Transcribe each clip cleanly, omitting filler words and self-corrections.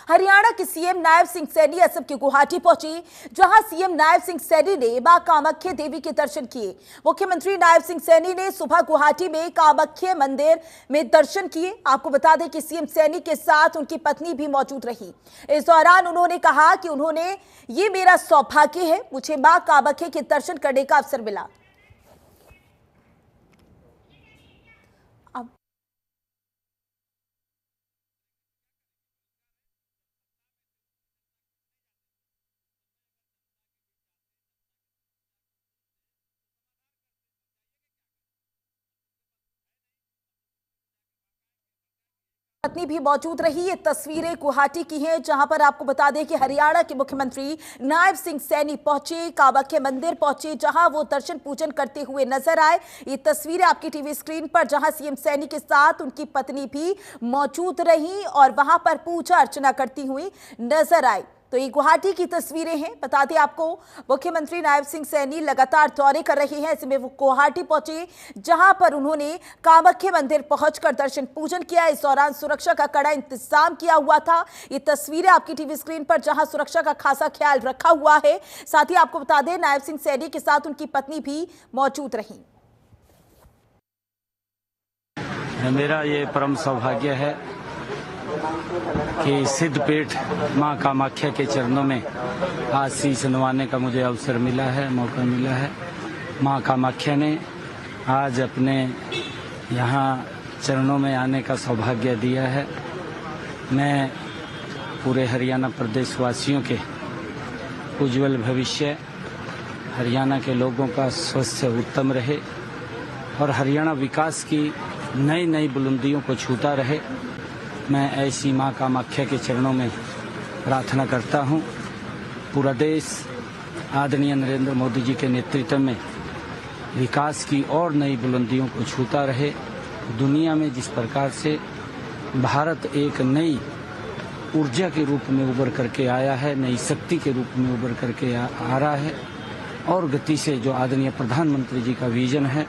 हरियाणा के सीएम नायब सिंह सैनी असम के गुवाहाटी पहुंचे, जहां सीएम नायब सिंह सैनी ने मां कामाख्या देवी के दर्शन किए। मुख्यमंत्री नायब सिंह सैनी ने सुबह गुवाहाटी में कामाख्या मंदिर में दर्शन किए। आपको बता दें कि सीएम सैनी के साथ उनकी पत्नी भी मौजूद रही। इस दौरान उन्होंने कहा कि ये मेरा सौभाग्य है, मुझे मां कामाख्या के दर्शन करने का अवसर मिला। पत्नी भी मौजूद रही। ये तस्वीरें गुवाहाटी की हैं, जहां पर आपको बता दें कि हरियाणा के मुख्यमंत्री नायब सिंह सैनी पहुंचे, कामाख्या मंदिर पहुंचे, जहां वो दर्शन पूजन करते हुए नजर आए। ये तस्वीरें आपकी टीवी स्क्रीन पर, जहां सीएम सैनी के साथ उनकी पत्नी भी मौजूद रही और वहां पर पूजा अर्चना करती हुई नजर आई। तो ये गुवाहाटी की तस्वीरें हैं। बता दें आपको, मुख्यमंत्री नायब सिंह सैनी लगातार दौरे कर रहे हैं। ऐसे में वो गुवाहाटी पहुंचे, जहां पर उन्होंने कामाख्या मंदिर पहुंचकर दर्शन पूजन किया। इस दौरान सुरक्षा का कड़ा इंतजाम किया हुआ था। ये तस्वीरें आपकी टीवी स्क्रीन पर, जहां सुरक्षा का खासा ख्याल रखा हुआ है। साथ ही आपको बता दें, नायब सिंह सैनी के साथ उनकी पत्नी भी मौजूद रही। मेरा ये परम सौभाग्य है कि सिद्धपीठ मां कामाख्या के चरणों में आज शीश नवाने का मुझे अवसर मिला है, मौका मिला है। मां कामाख्या ने आज अपने यहाँ चरणों में आने का सौभाग्य दिया है। मैं पूरे हरियाणा प्रदेश वासियों के उज्जवल भविष्य, हरियाणा के लोगों का स्वास्थ्य उत्तम रहे और हरियाणा विकास की नई नई बुलंदियों को छूता रहे, मैं ऐसी मां कामाख्या के चरणों में प्रार्थना करता हूं। पूरा देश आदरणीय नरेंद्र मोदी जी के नेतृत्व में विकास की और नई बुलंदियों को छूता रहे। दुनिया में जिस प्रकार से भारत एक नई ऊर्जा के रूप में उभर करके आया है, नई शक्ति के रूप में उभर करके आ रहा है, और गति से जो आदरणीय प्रधानमंत्री जी का विजन है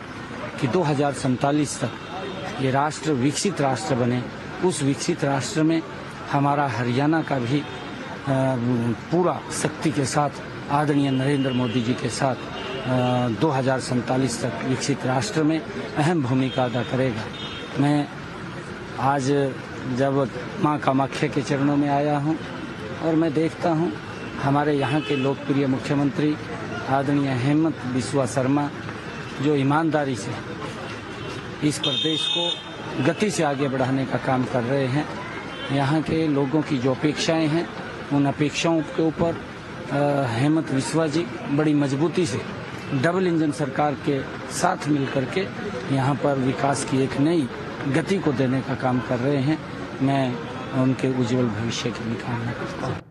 कि 2047 तक ये राष्ट्र विकसित राष्ट्र बने, उस विकसित राष्ट्र में हमारा हरियाणा का भी पूरा शक्ति के साथ आदरणीय नरेंद्र मोदी जी के साथ 2047 तक विकसित राष्ट्र में अहम भूमिका अदा करेगा। मैं आज जब मां कामाख्या के चरणों में आया हूं और मैं देखता हूं हमारे यहाँ के लोकप्रिय मुख्यमंत्री आदरणीय हेमंत बिस्वा शर्मा जो ईमानदारी से इस प्रदेश को गति से आगे बढ़ाने का काम कर रहे हैं। यहाँ के लोगों की जो अपेक्षाएं हैं, उन अपेक्षाओं के ऊपर हेमंत बिस्वा जी बड़ी मजबूती से डबल इंजन सरकार के साथ मिलकर के यहाँ पर विकास की एक नई गति को देने का काम कर रहे हैं। मैं उनके उज्जवल भविष्य की कामना करता हूँ।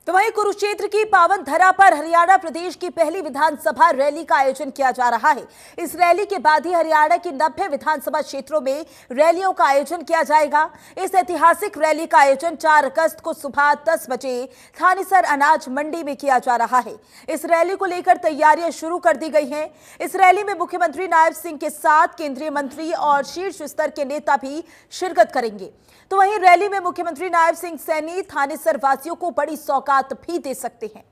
तो वहीं कुरुक्षेत्र की पावन धरा पर हरियाणा प्रदेश की पहली विधानसभा रैली का आयोजन किया जा रहा है। इस रैली के बाद ही हरियाणा की 90 विधानसभा क्षेत्रों में रैलियों का आयोजन किया जाएगा। इस ऐतिहासिक रैली का आयोजन 4 अगस्त को सुबह 10 बजे थानेसर अनाज मंडी में किया जा रहा है। इस रैली को लेकर तैयारियां शुरू कर दी गई हैं। इस रैली में मुख्यमंत्री नायब सिंह के साथ केंद्रीय मंत्री और शीर्ष स्तर के नेता भी शिरकत करेंगे। तो वहीं रैली में मुख्यमंत्री नायब सिंह सैनी थानेसर वासियों को बड़ी सौगात भी दे सकते हैं।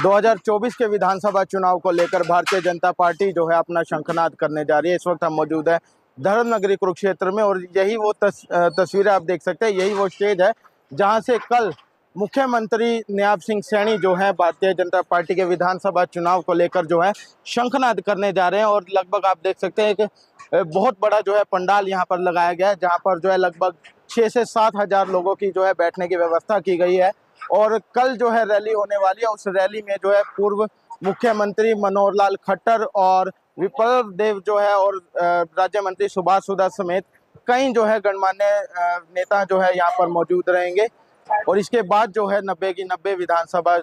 दो 2024 के विधानसभा चुनाव को लेकर भारतीय जनता पार्टी जो है अपना शंखनाद करने जा रही है। इस वक्त हम मौजूद है धर्मनगरी कुरुक्षेत्र में और यही वो तस्वीरें आप देख सकते हैं। यही वो स्टेज है जहां से कल मुख्यमंत्री नायब सिंह सैनी जो है भारतीय जनता पार्टी के विधानसभा चुनाव को लेकर जो है शंखनाद करने जा रहे हैं। और लगभग आप देख सकते हैं कि बहुत बड़ा जो है पंडाल यहाँ पर लगाया गया है, जहाँ पर जो है लगभग 6 से 7 हजार लोगों की जो है बैठने की व्यवस्था की गई है। और कल जो है रैली होने वाली है। उस रैली में जो है पूर्व मुख्यमंत्री मनोहर लाल खट्टर और विप्लव देव जो है और राज्य मंत्री सुभाष सुधा समेत कई जो है गणमान्य नेता जो है यहाँ पर मौजूद रहेंगे। और इसके बाद जो है 90 की 90 विधानसभा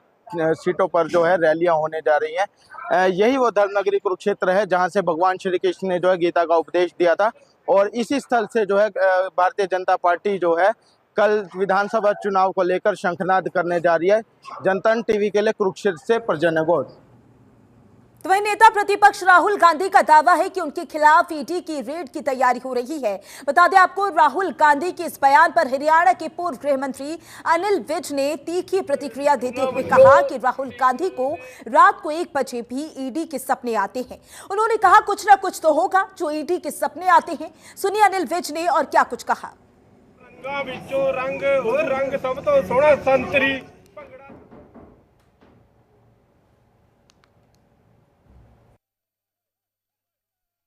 सीटों पर जो है रैलियां होने जा रही हैं। यही वो धर्मनगरी कुरुक्षेत्र है जहां से भगवान श्री कृष्ण ने जो है गीता का उपदेश दिया था। और इसी स्थल से जो है भारतीय जनता पार्टी जो है कल विधानसभा चुनाव को लेकर शंखनाद करने जा रही है। जनतन टीवी के लिए कुरुक्षेत्र से प्रजन गौड़। तो वही नेता प्रतिपक्ष राहुल गांधी का दावा है कि उनके खिलाफ ईडी की रेड की तैयारी हो रही है। बता दें आपको, राहुल गांधी के इस बयान पर हरियाणा के पूर्व गृह मंत्री अनिल विज ने तीखी प्रतिक्रिया देते हुए कहा कि राहुल गांधी को रात को 1 बजे भी ईडी के सपने आते हैं। उन्होंने कहा कुछ ना कुछ तो होगा जो ईडी के सपने आते हैं। सुनिए अनिल विज ने और क्या कुछ कहा। रंग सब तो सोहना संतरी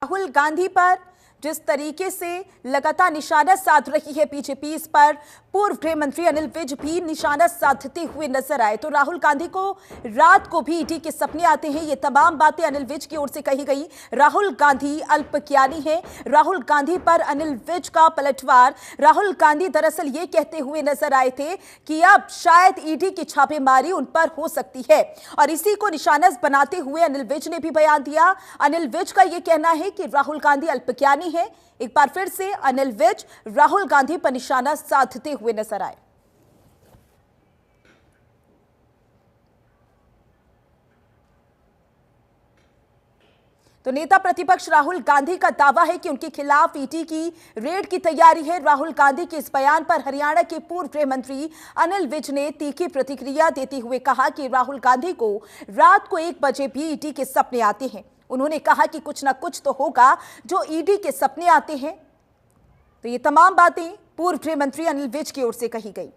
राहुल गांधी पर जिस तरीके से लगातार निशाना साध रही है बीजेपी, इस पर पूर्व गृह मंत्री अनिल विज भी निशाना साधते हुए नजर आए। तो राहुल गांधी को रात को भी ईडी के सपने आते हैं, ये तमाम बातें अनिल विज की ओर से कही गई। राहुल गांधी अल्पज्ञानी है, राहुल गांधी पर अनिल विज का पलटवार। राहुल गांधी दरअसल ये कहते हुए नजर आए थे कि अब शायद ईडी की छापेमारी उन पर हो सकती है, और इसी को निशाना बनाते हुए अनिल विज ने भी बयान दिया। अनिल विज का यह कहना है कि राहुल गांधी अल्पज्ञानी है। एक बार फिर से अनिल विज राहुल गांधी पर निशाना साधते हुए नजर आए। तो नेता प्रतिपक्ष राहुल गांधी का दावा है कि उनके खिलाफ ईडी की रेड की तैयारी है। राहुल गांधी के इस बयान पर हरियाणा के पूर्व गृह मंत्री अनिल विज ने तीखी प्रतिक्रिया देते हुए कहा कि राहुल गांधी को रात को 1 बजे भी ईडी के सपने आते हैं। उन्होंने कहा कि कुछ ना कुछ तो होगा जो ईडी के सपने आते हैं। तो ये तमाम बातें पूर्व गृह मंत्री अनिल विज की ओर से कही गई।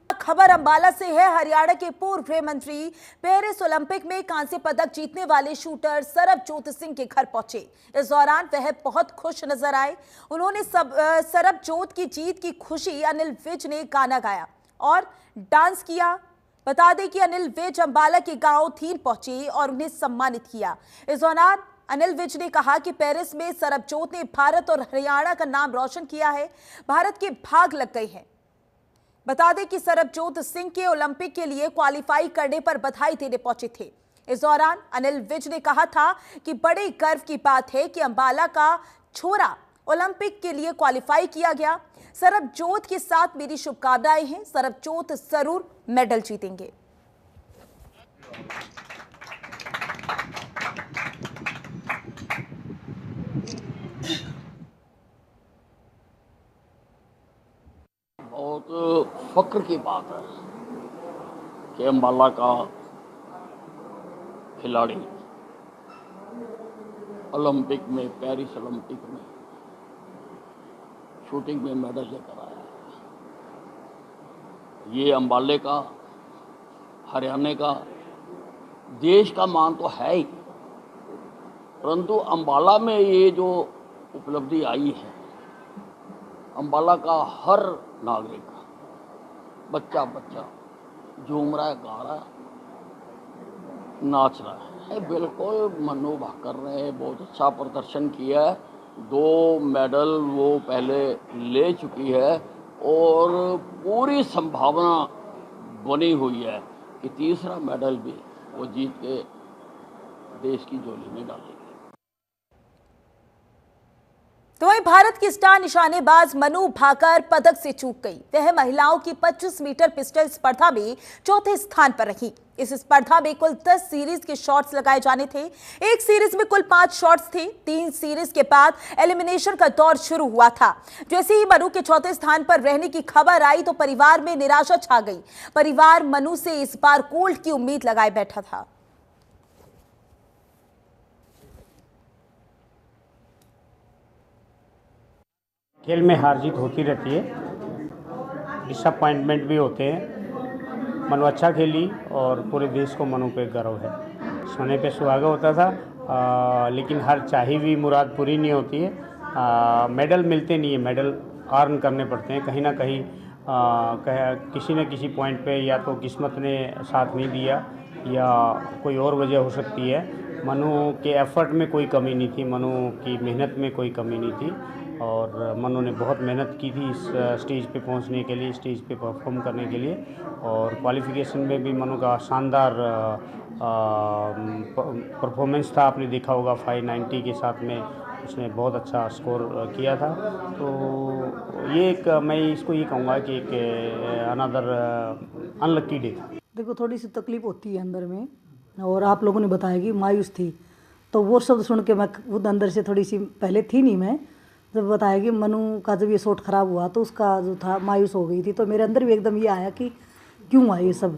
खबर अंबाला से है। हरियाणा के पूर्व गृह मंत्री पेरिस ओलंपिक में कांस्य पदक जीतने वाले शूटर सरबजोत सिंह के घर पहुंचे। इस दौरान वह बहुत खुश नजर आए। उन्होंने सरबजोत की जीत की खुशी अनिल विज ने गाना गाया और डांस किया। बता दें कि अनिल विज अंबाला के गांव थीन पहुंचे और उन्हें सम्मानित किया। इस दौरान अनिल विज ने कहा कि पेरिस में सरबजोत ने भारत और हरियाणा का नाम रोशन किया है। भारत के भाग लग गए हैं। बता दें कि सरबजोत सिंह के ओलंपिक के लिए क्वालिफाई करने पर बधाई देने पहुंचे थे। इस दौरान अनिल विज ने कहा था कि बड़े गर्व की बात है कि अंबाला का छोरा ओलंपिक के लिए क्वालिफाई किया गया। सरबजोत के साथ मेरी शुभकामनाएं हैं। सरबजोत जरूर मेडल जीतेंगे। बहुत फक्र की बात है कि अंबाला का खिलाड़ी ओलंपिक में, पेरिस ओलंपिक में शूटिंग में मेडल लेकर आया है। ये अंबाले का, हरियाणा का, देश का मान तो है ही, परंतु अंबाला में ये जो उपलब्धि आई है, अंबाला का हर नागरिक, बच्चा बच्चा झूम रहा है, गा रहा है, नाच रहा है, बिल्कुल मनोभाव कर रहे हैं। बहुत अच्छा प्रदर्शन किया है। 2 मेडल वो पहले ले चुकी है और पूरी संभावना बनी हुई है कि तीसरा मेडल भी वो जीत के देश की झोली में डालेगी। तो वहीं भारत की स्टार निशानेबाज मनु भाकर पदक से चूक गई। वह महिलाओं की 25 मीटर पिस्टल स्पर्धा में चौथे स्थान पर रही। इस स्पर्धा में कुल 10 सीरीज के शॉट्स लगाए जाने थे। एक सीरीज में कुल 5 शॉट्स थे। 3 सीरीज के बाद एलिमिनेशन का दौर शुरू हुआ था। जैसे ही मनु के चौथे स्थान पर रहने की खबर आई तो परिवार में निराशा छा गई। परिवार मनु से इस बार गोल्ड की उम्मीद लगाए बैठा था। खेल में हार जीत होती रहती है, डिसअपॉइंटमेंट भी होते हैं। मनु अच्छा खेली और पूरे देश को मनु पे गर्व है। सोने पे सुहागा होता था, लेकिन हर चाही हुई मुराद पूरी नहीं होती है। मेडल मिलते नहीं है, मेडल अर्न करने पड़ते हैं। कहीं ना कहीं किसी न किसी पॉइंट पे या तो किस्मत ने साथ नहीं दिया या कोई और वजह हो सकती है। मनु के एफर्ट में कोई कमी नहीं थी, मनु की मेहनत में कोई कमी नहीं थी और मनु ने बहुत मेहनत की थी इस स्टेज पे पहुंचने के लिए, स्टेज पे परफॉर्म करने के लिए। और क्वालिफिकेशन में भी मनु का शानदार परफॉर्मेंस था। आपने देखा होगा 590 के साथ में उसने बहुत अच्छा स्कोर किया था। तो ये एक, मैं इसको ये कहूँगा कि एक अनदर अनलक्की डे था। देखो थोड़ी सी तकलीफ होती है अंदर में, और आप लोगों ने बताया कि मायूस थी, तो वो शब्द सुन के मैं खुद अंदर से थोड़ी सी, पहले थी नहीं मैं, जब बताया कि मनु का जब ये शॉट ख़राब हुआ तो उसका जो था मायूस हो गई थी, तो मेरे अंदर भी एकदम ये आया कि क्यों हुआ ये सब।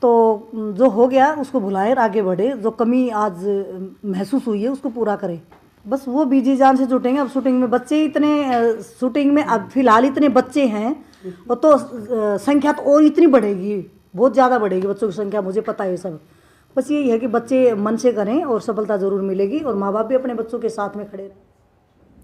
तो जो हो गया उसको भुलाएं, आगे बढ़े, जो कमी आज महसूस हुई है उसको पूरा करें। बस वो बीजी जान से जुटेंगे। अब शूटिंग में बच्चे इतने, शूटिंग में अब फिलहाल इतने बच्चे हैं, और तो संख्या तो और इतनी बढ़ेगी, बहुत ज़्यादा बढ़ेगी बच्चों की संख्या, मुझे पता है सब। बस यही है कि बच्चे मन से करें और सफलता ज़रूर मिलेगी, और माँ बाप भी अपने बच्चों के साथ में खड़े रहें।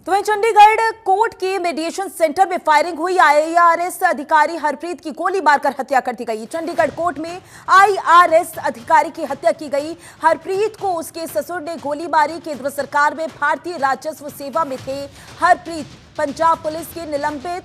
तो वहीं चंडीगढ़ कोर्ट के मेडिएशन सेंटर में फायरिंग हुई। आईआरएस अधिकारी हरप्रीत की गोली मारकर हत्या कर दी गई। चंडीगढ़ कोर्ट में आईआरएस अधिकारी की हत्या की गई। हरप्रीत को उसके ससुर ने गोली मारी। केंद्र सरकार में भारतीय राजस्व सेवा में थे हरप्रीत। पंजाब पुलिस के निलंबित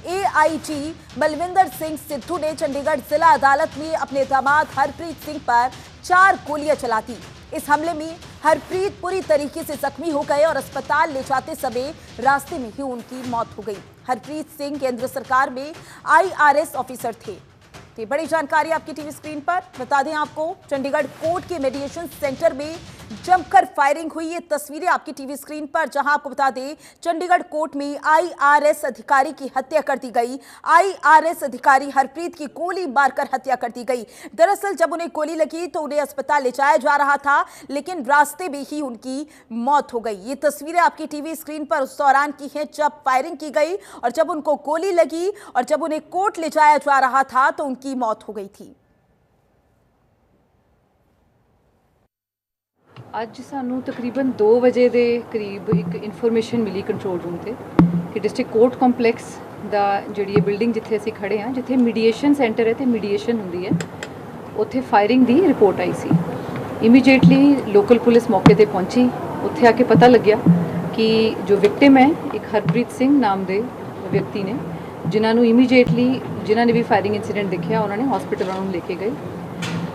एआईजी बलविंदर सिंह सिद्धू ने चंडीगढ़ जिला अदालत में अपने दामाद हरप्रीत सिंह पर 4 गोलियां चला दी। इस हमले में हरप्रीत पूरी तरीके से जख्मी हो गए और अस्पताल ले जाते समय रास्ते में ही उनकी मौत हो गई। हरप्रीत सिंह केंद्र सरकार में आईआरएस ऑफिसर थे। तो बड़ी जानकारी आपकी टीवी स्क्रीन पर। बता दें आपको, चंडीगढ़ कोर्ट के मेडिएशन सेंटर में जमकर फायरिंग हुई। ये तस्वीरें आपकी टीवी स्क्रीन पर, जहां आपको बता दें चंडीगढ़ कोर्ट में आईआरएस अधिकारी की हत्या कर दी गई। आईआरएस अधिकारी हरप्रीत की गोली मारकर हत्या कर दी गई। दरअसल जब उन्हें गोली लगी तो उन्हें अस्पताल ले जाया जा रहा था, लेकिन रास्ते में ही उनकी मौत हो गई। ये तस्वीरें आपकी टीवी स्क्रीन पर उस दौरान की हैं जब फायरिंग की गई और जब उनको गोली लगी और जब उन्हें कोर्ट ले जाया जा रहा था तो उनकी मौत हो गई थी। ਅੱਜ ਸਾਨੂੰ ਤਕਰੀਬਨ 2 ਵਜੇ ਦੇ ਕਰੀਬ ਇੱਕ ਇਨਫੋਰਮੇਸ਼ਨ ਮਿਲੀ ਕੰਟਰੋਲ ਰੂਮ ਤੇ ਕਿ ਡਿਸਟ੍ਰਿਕਟ ਕੋਰਟ ਕੰਪਲੈਕਸ ਦਾ ਜਿਹੜੀ ਇਹ ਬਿਲਡਿੰਗ ਜਿੱਥੇ ਅਸੀਂ ਖੜੇ ਹਾਂ, ਜਿੱਥੇ ਮੀਡੀਏਸ਼ਨ ਸੈਂਟਰ ਹੈ ਤੇ ਮੀਡੀਏਸ਼ਨ ਹੁੰਦੀ ਹੈ, ਉੱਥੇ ਫਾਇਰਿੰਗ ਦੀ ਰਿਪੋਰਟ ਆਈ ਸੀ। ਇਮੀਡੀਏਟਲੀ ਲੋਕਲ ਪੁਲਿਸ ਮੌਕੇ ਤੇ ਪਹੁੰਚੀ। ਉੱਥੇ ਆ ਕੇ ਪਤਾ ਲੱਗਿਆ ਕਿ ਜੋ ਵਿਕਟਿਮ ਹੈ ਇੱਕ ਹਰਪ੍ਰੀਤ ਸਿੰਘ ਨਾਮ ਦੇ ਵਿਅਕਤੀ ਨੇ, ਜਿਨ੍ਹਾਂ ਨੂੰ ਇਮੀਡੀਏਟਲੀ ਜਿਨ੍ਹਾਂ ਨੇ ਵੀ ਫਾਇਰਿੰਗ ਇਨਸੀਡੈਂਟ ਦੇਖਿਆ ਉਹਨਾਂ ਨੇ ਹਸਪੀਟਲ ਉਹਨਾਂ ਨੂੰ ਲੈ ਕੇ ਗਏ।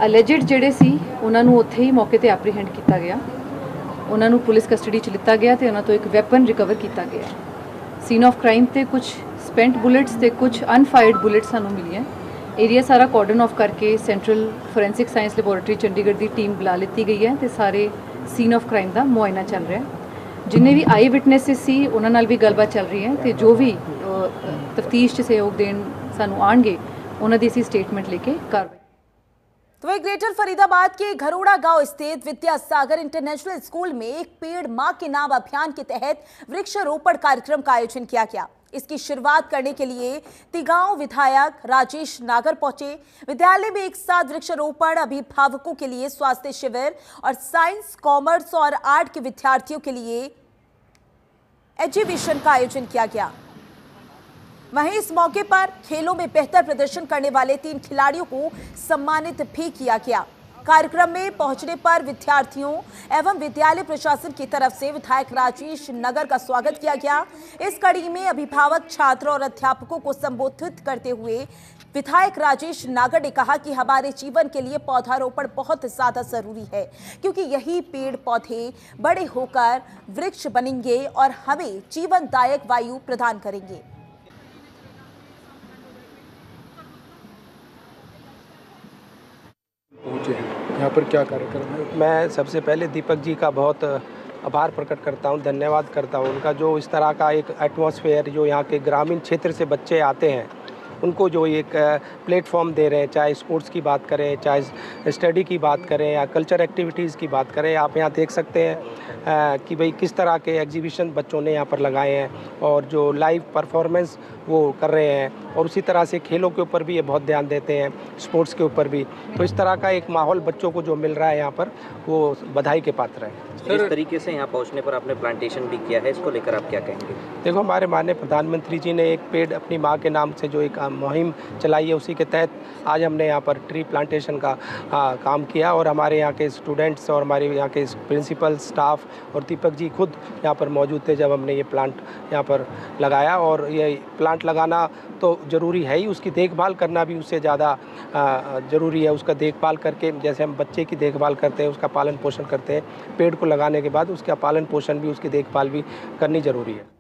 ਅਲੈਜਡ ਜਿਹੜੇ ਸੀ ਉਹਨਾਂ ਨੂੰ ਉੱਥੇ ਹੀ ਮੌਕੇ ਤੇ ਐਪਰੀਹੈਂਡ ਕੀਤਾ ਗਿਆ। ਉਹਨਾਂ ਨੂੰ ਪੁਲਿਸ ਕਸਟਡੀ 'ਚ ਲਿੱਤਾ ਗਿਆ ਤੇ ਉਹਨਾਂ ਤੋਂ ਇੱਕ ਵੈਪਨ ਰਿਕਵਰ ਕੀਤਾ ਗਿਆ। ਸੀਨ ਆਫ ਕ੍ਰਾਈਮ ਤੇ ਕੁਝ ਸਪੈਂਟ ਬੁਲੇਟਸ ਤੇ ਕੁਝ ਅਨਫਾਇਰਡ ਬੁਲੇਟਸ ਸਾਨੂੰ ਮਿਲੀਆਂ। ਏਰੀਆ ਸਾਰਾ ਕਾਰਡਨ ਆਫ ਕਰਕੇ central forensic science laboratory Chandigarh ਦੀ ਟੀਮ ਬੁਲਾ ਲਿੱਤੀ ਗਈ ਹੈ ਤੇ ਸਾਰੇ ਸੀਨ ਆਫ ਕ੍ਰਾਈਮ ਦਾ ਮੁਆਇਨਾ ਚੱਲ ਰਿਹਾ। ਜਿੰਨੇ ਵੀ ਆਈ ਵਿਟਨੈਸਿਸ ਸੀ ਉਹਨਾਂ ਨਾਲ ਵੀ ਗੱਲਬਾਤ ਚੱਲ ਰਹੀ ਹੈ ਤੇ ਜੋ ਵੀ ਤਫਤੀਸ਼ 'ਚ ਸਹਿਯੋਗ ਦੇਣ ਸਾਨੂੰ ਆਣਗੇ ਉਹਨਾਂ ਦੀ ਅਸੀਂ ਸਟੇਟਮੈਂਟ ਲੈ ਕੇ ਕਾਰਵਾਈ। तो वही ग्रेटर फरीदाबाद के घरोड़ा गांव स्थित विद्यासागर इंटरनेशनल स्कूल में एक पेड़ मां के नाम अभियान के तहत वृक्षारोपण कार्यक्रम का आयोजन किया गया। इसकी शुरुआत करने के लिए तिगांव विधायक राजेश नागर पहुंचे। विद्यालय में एक साथ वृक्षारोपण, अभिभावकों के लिए स्वास्थ्य शिविर और साइंस, कॉमर्स और आर्ट के विद्यार्थियों के लिए एग्जीबिशन का आयोजन किया गया। वहीं इस मौके पर खेलों में बेहतर प्रदर्शन करने वाले 3 खिलाड़ियों को सम्मानित भी किया गया। कार्यक्रम में पहुंचने पर विद्यार्थियों एवं विद्यालय प्रशासन की तरफ से विधायक राजेश नगर का स्वागत किया गया। इस कड़ी में अभिभावक, छात्र और अध्यापकों को संबोधित करते हुए विधायक राजेश नागर ने कहा कि हमारे जीवन के लिए पौधारोपण बहुत ज्यादा जरूरी है, क्योंकि यही पेड़ पौधे बड़े होकर वृक्ष बनेंगे और हमें जीवनदायक वायु प्रदान करेंगे। पहुँचे हैं यहाँ पर क्या कार्यक्रम है? मैं सबसे पहले दीपक जी का बहुत आभार प्रकट करता हूँ, धन्यवाद करता हूँ उनका, जो इस तरह का एक एटमॉस्फेयर जो यहाँ के ग्रामीण क्षेत्र से बच्चे आते हैं उनको जो एक प्लेटफॉर्म दे रहे हैं, चाहे स्पोर्ट्स की बात करें, चाहे स्टडी की बात करें या कल्चर एक्टिविटीज़ की बात करें। आप यहाँ देख सकते हैं कि भाई किस तरह के एग्जीबिशन बच्चों ने यहाँ पर लगाए हैं और जो लाइव परफॉर्मेंस वो कर रहे हैं, और उसी तरह से खेलों के ऊपर भी ये बहुत ध्यान देते हैं, स्पोर्ट्स के ऊपर भी। तो इस तरह का एक माहौल बच्चों को जो मिल रहा है यहाँ पर, वो बधाई के पात्र है। इस तरीके से यहाँ पहुँचने पर आपने प्लांटेशन भी किया है, इसको लेकर आप क्या कहेंगे? देखो, हमारे माननीय प्रधानमंत्री जी ने एक पेड़ अपनी माँ के नाम से जो एक मुहिम चलाई है, उसी के तहत आज हमने यहाँ पर ट्री प्लांटेशन का काम किया, और हमारे यहाँ के स्टूडेंट्स और हमारे यहाँ के प्रिंसिपल, स्टाफ और दीपक जी खुद यहाँ पर मौजूद थे जब हमने ये प्लांट यहाँ पर लगाया। और ये प्लांट लगाना तो ज़रूरी है ही, उसकी देखभाल करना भी उससे ज़्यादा ज़रूरी है। उसका देखभाल करके, जैसे हम बच्चे की देखभाल करते हैं, उसका पालन पोषण करते हैं, पेड़ को लगाने के बाद उसका पालन पोषण भी, उसकी देखभाल भी करनी ज़रूरी है।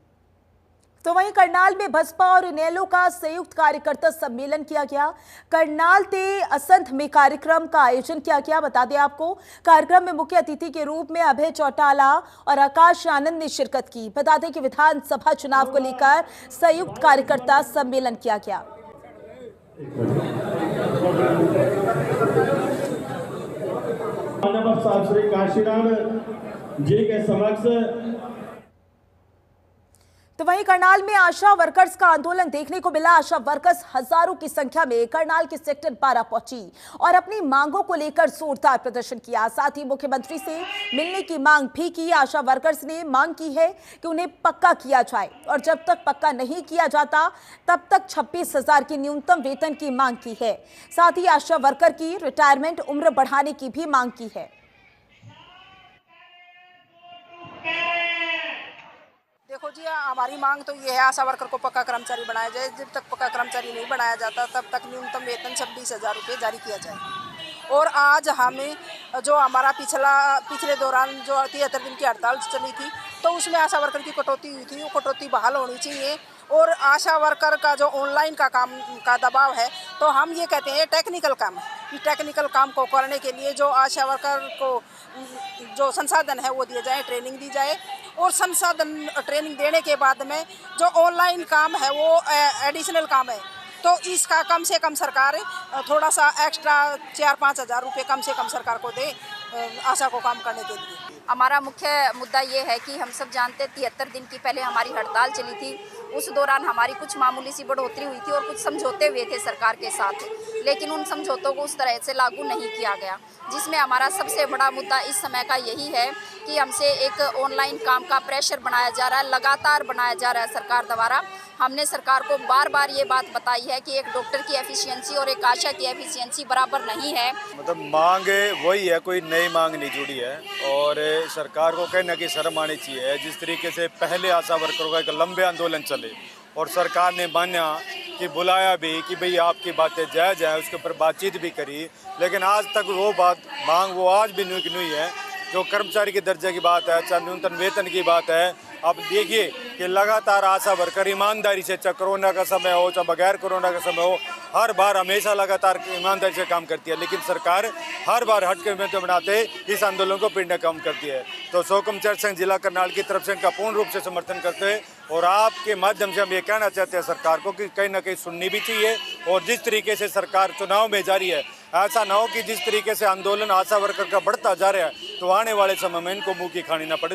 तो वहीं करनाल में बसपा और इनेलो का संयुक्त कार्यकर्ता सम्मेलन किया गया। करनाल ते असंध में कार्यक्रम का आयोजन किया गया। बता दें आपको, कार्यक्रम में मुख्य अतिथि के रूप में अभय चौटाला और आकाश आनंद ने शिरकत की। बता दें कि विधानसभा चुनाव को लेकर संयुक्त कार्यकर्ता सम्मेलन किया गया। श्री काशीराम जी के समक्ष तो वहीं करनाल में आशा वर्कर्स का आंदोलन देखने को मिला। आशा वर्कर्स हजारों की संख्या में करनाल के सेक्टर 12 पहुंची और अपनी मांगों को लेकर जोरदार प्रदर्शन किया। साथ ही मुख्यमंत्री से मिलने की मांग भी की। आशा वर्कर्स ने मांग की है कि उन्हें पक्का किया जाए और जब तक पक्का नहीं किया जाता तब तक 26,000 की न्यूनतम वेतन की मांग की है। साथ ही आशा वर्कर की रिटायरमेंट उम्र बढ़ाने की भी मांग की है। देखो जी, हमारी मांग तो ये है, आशा वर्कर को पक्का कर्मचारी बनाया जाए। जब तक पक्का कर्मचारी नहीं बनाया जाता तब तक न्यूनतम वेतन 26,000 रुपये जारी किया जाए। और आज हमें जो हमारा पिछले दौरान जो 73 दिन की हड़ताल चली थी तो उसमें आशा वर्कर की कटौती हुई थी, वो कटौती बहाल होनी चाहिए। और आशा वर्कर का जो ऑनलाइन का काम का दबाव है, तो हम ये कहते हैं टेक्निकल काम है कि टेक्निकल काम को करने के लिए जो आशा वर्कर को जो संसाधन है वो दिए जाए, ट्रेनिंग दी जाए। और संसाधन ट्रेनिंग देने के बाद में जो ऑनलाइन काम है वो एडिशनल काम है, तो इसका कम से कम सरकार थोड़ा सा एक्स्ट्रा 4-5 हज़ार रुपये कम से कम सरकार को दे आशा को काम करने के लिए। हमारा मुख्य मुद्दा ये है कि हम सब जानते 73 दिन की पहले हमारी हड़ताल चली थी। उस दौरान हमारी कुछ मामूली सी बढ़ोतरी हुई थी और कुछ समझौते हुए थे सरकार के साथ, लेकिन उन समझौतों को उस तरह से लागू नहीं किया गया, जिसमें हमारा सबसे बड़ा मुद्दा इस समय का यही है कि हमसे एक ऑनलाइन काम का प्रेशर बनाया जा रहा है, लगातार बनाया जा रहा है सरकार द्वारा। हमने सरकार को बार बार ये बात बताई है कि एक डॉक्टर की एफिशिएंसी और एक आशा की एफिशिएंसी बराबर नहीं है। मतलब मांग वही है, कोई नई मांग नहीं जुड़ी है और सरकार को कहना कि शर्म आनी चाहिए। जिस तरीके से पहले आशा वर्करों का एक लंबे आंदोलन चले और सरकार ने माना कि बुलाया भी कि भाई आपकी बातें जायज़ है, उसके ऊपर बातचीत भी करी, लेकिन आज तक वो मांग वो आज भी नहीं है। जो कर्मचारी के दर्जे की बात है, चाहे न्यूनतम वेतन की बात है, अब देखिए कि लगातार आशा वर्कर ईमानदारी से, चाहे कोरोना का समय हो चाहे बगैर कोरोना का समय हो, हर बार हमेशा लगातार ईमानदारी से काम करती है, लेकिन सरकार हर बार हट के तो बनाते इस आंदोलन को पिंड कम करती है। तो शोकम चर्च संघ जिला करनाल की तरफ से इनका पूर्ण रूप से समर्थन करते हैं और आपके माध्यम से हम ये कहना चाहते हैं सरकार को कि कहीं ना कहीं सुननी भी चाहिए। और जिस तरीके से सरकार चुनाव में जारी है, ऐसा ना हो कि जिस तरीके से आंदोलन आशा वर्कर का बढ़ता जा रहा है तो आने वाले समय में इनको मुँह की खानी ना पड़े।